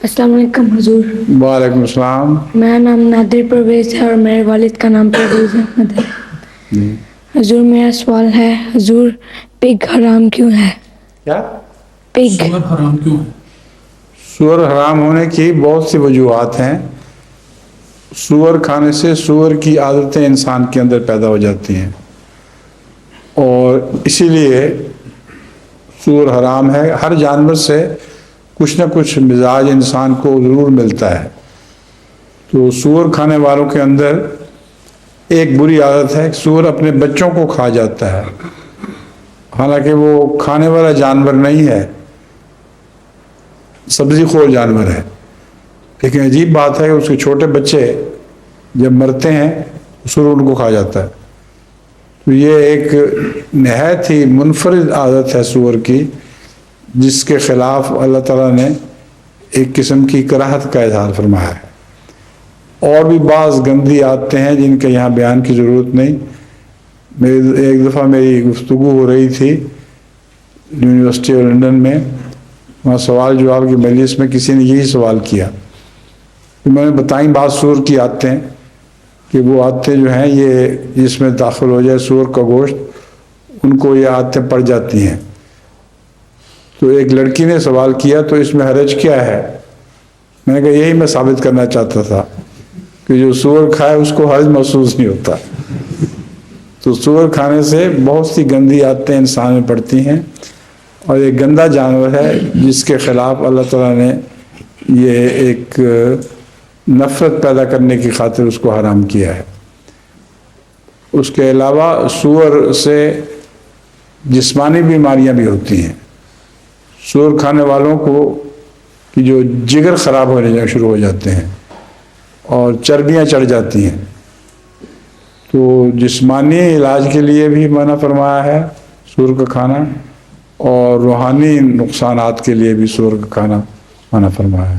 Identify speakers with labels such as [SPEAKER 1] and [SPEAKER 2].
[SPEAKER 1] السلام علیکم حضور.
[SPEAKER 2] وعلیکم السلام.
[SPEAKER 1] میرا نام نادر پرویز ہے اور میرے والد کا نام پرویز احمد ہے. حضور میرا سوال ہے، حضور پگ حرام کیوں ہے؟
[SPEAKER 2] کیا؟
[SPEAKER 1] پگ
[SPEAKER 3] سور حرام کیوں ہے؟
[SPEAKER 2] سور حرام ہونے کی بہت سی وجوہات ہیں. سور کھانے سے سور کی عادتیں انسان کے اندر پیدا ہو جاتی ہیں، اور اسی لیے سور حرام ہے. ہر جانور سے کچھ نہ کچھ مزاج انسان کو ضرور ملتا ہے. تو سور کھانے والوں کے اندر ایک بری عادت ہے کہ سور اپنے بچوں کو کھا جاتا ہے، حالانکہ وہ کھانے والا جانور نہیں ہے، سبزی خور جانور ہے. لیکن عجیب بات ہے کہ اس کے چھوٹے بچے جب مرتے ہیں سور ان کو کھا جاتا ہے. تو یہ ایک نہایت ہی منفرد عادت ہے سور کی، جس کے خلاف اللہ تعالیٰ نے ایک قسم کی کراہت کا اظہار فرمایا ہے. اور بھی بعض گندی عادتیں ہیں جن کے یہاں بیان کی ضرورت نہیں. ایک دفعہ میری گفتگو ہو رہی تھی یونیورسٹی آف لنڈن میں، وہاں سوال جواب کی مجلس میں کسی نے یہی سوال کیا کہ میں نے بتائیں بعض سور کی عادتیں کہ وہ عادتیں جو ہیں یہ جس میں داخل ہو جائے سور کا گوشت، ان کو یہ عادتیں پڑ جاتی ہیں. تو ایک لڑکی نے سوال کیا تو اس میں حرج کیا ہے؟ میں نے کہا یہی میں ثابت کرنا چاہتا تھا کہ جو سور کھائے اس کو حرج محسوس نہیں ہوتا. تو سور کھانے سے بہت سی گندی عادتیں انسان میں پڑتی ہیں، اور ایک گندا جانور ہے جس کے خلاف اللہ تعالیٰ نے یہ ایک نفرت پیدا کرنے کی خاطر اس کو حرام کیا ہے. اس کے علاوہ سور سے جسمانی بیماریاں بھی ہوتی ہیں. سور کھانے والوں کو کہ جو جگر خراب ہونے شروع ہو جاتے ہیں اور چربیاں چڑھ جاتی ہیں. تو جسمانی علاج کے لیے بھی منع فرمایا ہے سور کا کھانا، اور روحانی نقصانات کے لیے بھی سور کا کھانا منع فرمایا ہے.